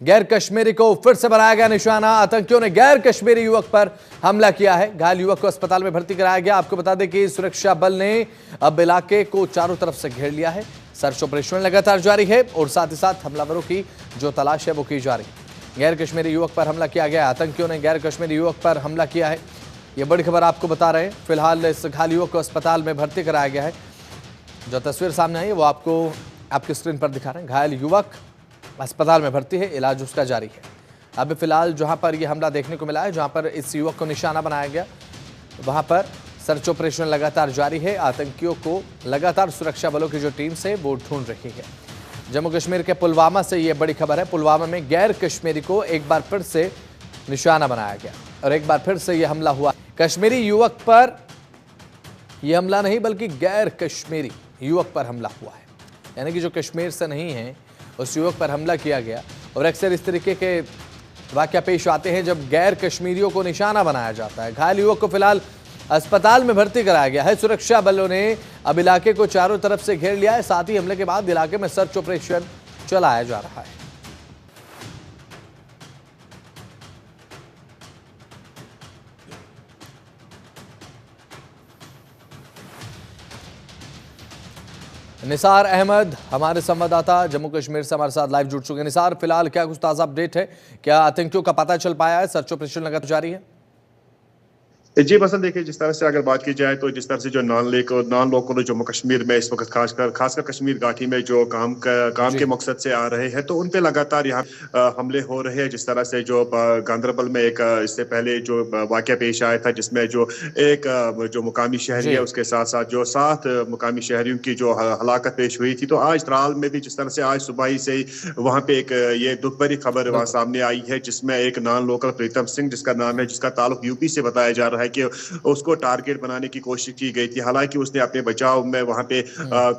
गैर कश्मीरी को फिर से बनाया गया निशाना। आतंकियों ने गैर कश्मीरी युवक पर हमला किया है। घायल युवक को अस्पताल में भर्ती कराया गया। आपको बता दें कि सुरक्षा बल ने अब इलाके को चारों तरफ से घेर लिया है। सर्च ऑपरेशन लगातार जारी है और साथ ही साथ हमलावरों की जो तलाश है वो की जा रही है। गैर कश्मीरी युवक पर हमला किया गया। आतंकियों ने गैर कश्मीरी युवक पर हमला किया है। ये बड़ी खबर आपको बता रहे हैं। फिलहाल इस घायल युवक को अस्पताल में भर्ती कराया गया है। जो तस्वीर सामने आई है वो आपको आपकी स्क्रीन पर दिखा रहे हैं। घायल युवक अस्पताल में भर्ती है, इलाज उसका जारी है। अब फिलहाल जहां पर यह हमला देखने को मिला है, जहां पर इस युवक को निशाना बनाया गया, वहां पर सर्च ऑपरेशन लगातार जारी है। आतंकियों को लगातार सुरक्षा बलों की जो टीम से वो ढूंढ रही है। जम्मू कश्मीर के पुलवामा से ये बड़ी खबर है। पुलवामा में गैर कश्मीरी को एक बार फिर से निशाना बनाया गया और एक बार फिर से ये हमला हुआ। कश्मीरी युवक पर यह हमला नहीं बल्कि गैर कश्मीरी युवक पर हमला हुआ है, यानी कि जो कश्मीर से नहीं है उस युवक पर हमला किया गया। और अक्सर इस तरीके के वाक़या पेश आते हैं जब गैर कश्मीरियों को निशाना बनाया जाता है। घायल युवक को फिलहाल अस्पताल में भर्ती कराया गया है। सुरक्षा बलों ने अब इलाके को चारों तरफ से घेर लिया है। साथ ही हमले के बाद इलाके में सर्च ऑपरेशन चलाया जा रहा है। निसार अहमद हमारे संवाददाता जम्मू कश्मीर से हमारे साथ लाइव जुड़ चुके हैं। निसार, फिलहाल क्या कुछ ताज़ा अपडेट है? क्या आतंकियों का पता चल पाया है? सर्च ऑपरेशन लगातार जारी है। जी बसंत, देखिए जिस तरह से अगर बात की जाए तो जिस तरह से जो नॉन लोकल जम्मू कश्मीर में इस वक्त खासकर कश्मीर घाटी में जो काम के मकसद से आ रहे हैं तो उन पे लगातार यहाँ हमले हो रहे हैं। जिस तरह से जो गांदरबल में एक इससे पहले जो वाकया पेश आया था जिसमें जो एक जो मुकामी शहरी है उसके साथ साथ जो 7 मुकामी शहरियों की जो हलाकत पेश हुई थी, तो आज त्राल में भी जिस तरह से आज सुबह ही से ही वहाँ पे एक ये दुख भरी खबर वहाँ सामने आई है जिसमें एक नॉन लोकल प्रीतम सिंह जिसका नाम है, जिसका ताल्लुक यूपी से बताया जा रहा है कि उसको टारगेट बनाने की कोशिश की गई थी। हालांकि उसने अपने बचाव में वहां पे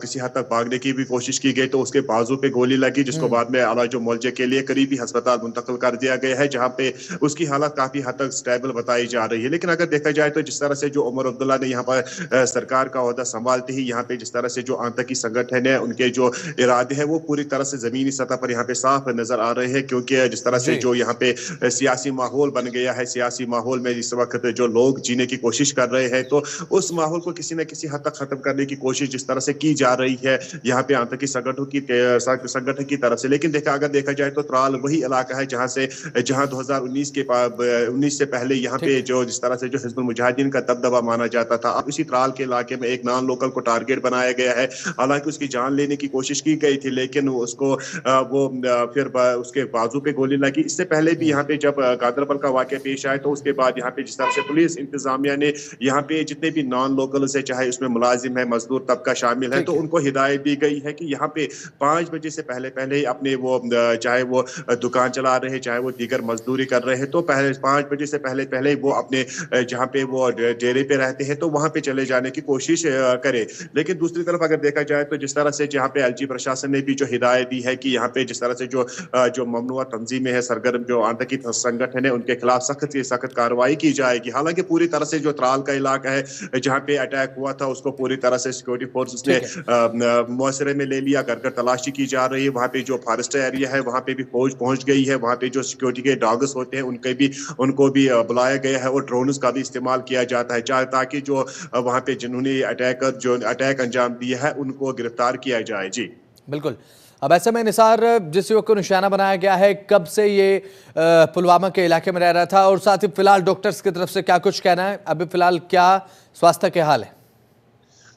किसी हद तक भागने की भी कोशिश की गई तो उसके बाजू पे गोली लगी, जिसको बाद में इलाज मुआवजे के लिए करीबी अस्पताल मुंतकिल कर दिया गया है, जहां पे उसकी हालत काफी हद तक स्टेबल बताई जा रही है। लेकिन अगर देखा जाए तो जिस तरह से जो उमर अब्दुल्ला ने यहाँ पर सरकार का ओहदा संभालते ही यहाँ पे जिस तरह से जो आतंकी संगठन है उनके जो इरादे है वो पूरी तरह से जमीनी सतह पर यहाँ पे साफ नजर आ रहे हैं, क्योंकि जिस तरह से जो यहाँ पे सियासी माहौल बन गया है, सियासी माहौल में इस वक्त जो लोग जीने की कोशिश कर रहे हैं तो उस माहौल को किसी न किसी हद तक खत्म करने की कोशिश जिस तरह से की जा रही है यहाँ पे आतंकी संगठन की तरफ से। लेकिन अगर देखा जाए तो त्राल वही इलाका है जहां 2019 से पहले यहाँ पे जो जिस तरह से जो हिजबुल मुजाहिदीन का दबदबा माना जाता था, अब इसी त्राल के इलाके में एक नॉन लोकल को टारगेट बनाया गया है। हालांकि उसकी जान लेने की कोशिश की गई थी लेकिन उसको फिर उसके बाजू पे गोली लगी। इससे पहले भी यहाँ पे जब गांदरबल का वाकया पेश आया तो उसके बाद यहाँ पे जिस तरह से पुलिस इंतजामिया ने यहाँ पे जितने भी नॉन लोकल है, चाहे उसमें मुलाजिम है, मजदूर तबका शामिल है, तो उनको हिदायत दी गई है कि यहाँ पे 5 बजे से पहले ही अपने वो चाहे वो दुकान चला रहे हैं, चाहे वो दीगर मजदूरी कर रहे हैं, तो पहले 5 बजे से पहले वो अपने जहाँ पे वो डेरे पे रहते हैं तो वहाँ पे चले जाने की कोशिश करे। लेकिन दूसरी तरफ अगर देखा जाए तो जिस तरह से जहाँ पे एलजी प्रशासन ने भी जो हिदायत दी है कि यहाँ पे जिस तरह से जो ममनुआ तंजीमें है, सरगर्म जो आतंकी संगठन है, उनके खिलाफ सख्त से सख्त कार्रवाई की जाएगी। हालांकि पूरी तरह से जो त्राल का इलाका है जहाँ पे अटैक हुआ था उसको पूरी तरह से सिक्योरिटी फोर्स ने मुआसरे में ले लिया, घर तलाशी की जा रही है। वहाँ पे जो फॉरेस्ट एरिया है वहाँ पे भी फौज पहुंच गई है। वहाँ पे जो सिक्योरिटी के डॉग्स होते हैं उनको भी बुलाया गया है और ड्रोन्स का भी इस्तेमाल किया जाता है ताकि जो वहाँ पे जिन्होंने अटैक अंजाम दिया है उनको गिरफ्तार किया जाए। जी बिल्कुल। अब ऐसे में निसार, जिस युवक को निशाना बनाया गया है, कब से ये पुलवामा के इलाके में रह रहा था और साथ ही फिलहाल डॉक्टर्स की तरफ से क्या कुछ कहना है? अभी फिलहाल क्या स्वास्थ्य के हाल है?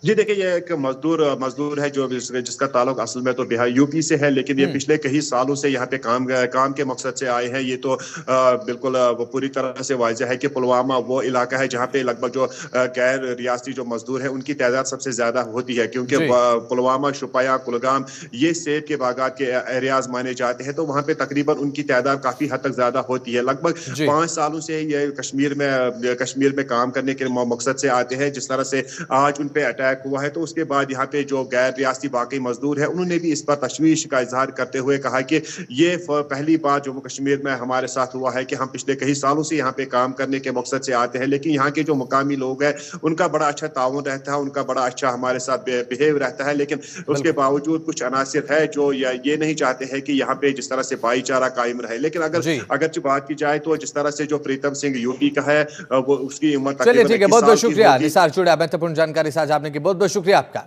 जी देखिए, ये एक मजदूर है जो जिसका ताल्लुक असल में तो बिहार यूपी से है, लेकिन ये पिछले कई सालों से यहाँ पे काम के मकसद से आए हैं। ये तो बिल्कुल पूरी तरह से वाज़ेह है कि पुलवामा वो इलाका है जहाँ पे लगभग जो गैर रियासती जो मजदूर है उनकी तादाद सबसे ज्यादा होती है, क्योंकि पुलवामा, शुपाया, कुलगाम ये सेब के बागात के एरियाज माने जाते हैं, तो वहाँ पे तकरीबन उनकी तादाद काफी हद तक ज्यादा होती है। लगभग 5 सालों से ये कश्मीर में काम करने के मकसद से आते हैं। जिस तरह से आज उन पे अटैक अटैक हुआ है, तो उसके बाद यहाँ पे जो गैर रियासती बाकी मजदूर है उन्होंने भी इस पर तशवीश का इजहार करते हुए कहा कि ये पहली बार जम्मू कश्मीर में हमारे साथ हुआ है कि हम पिछले कई सालों से यहाँ पे काम करने के मकसद से आते हैं, लेकिन यहाँ के जो मुकामी लोग हैं उनका बड़ा अच्छा ताउन रहता है, उनका बड़ा अच्छा हमारे साथ बिहेव रहता है, लेकिन उसके बावजूद कुछ अनासिर है जो ये नहीं चाहते हैं कि यहाँ पे जिस तरह से भाईचारा कायम रहे। लेकिन अगर बात की जाए तो जिस तरह से जो प्रीतम सिंह यूपी का है वो उसकी उम्र चलिए ठीक है, बहुत बहुत शुक्रिया निसार, जुड़े महत्वपूर्ण जानकारी साझा आपने की, बहुत बहुत शुक्रिया आपका।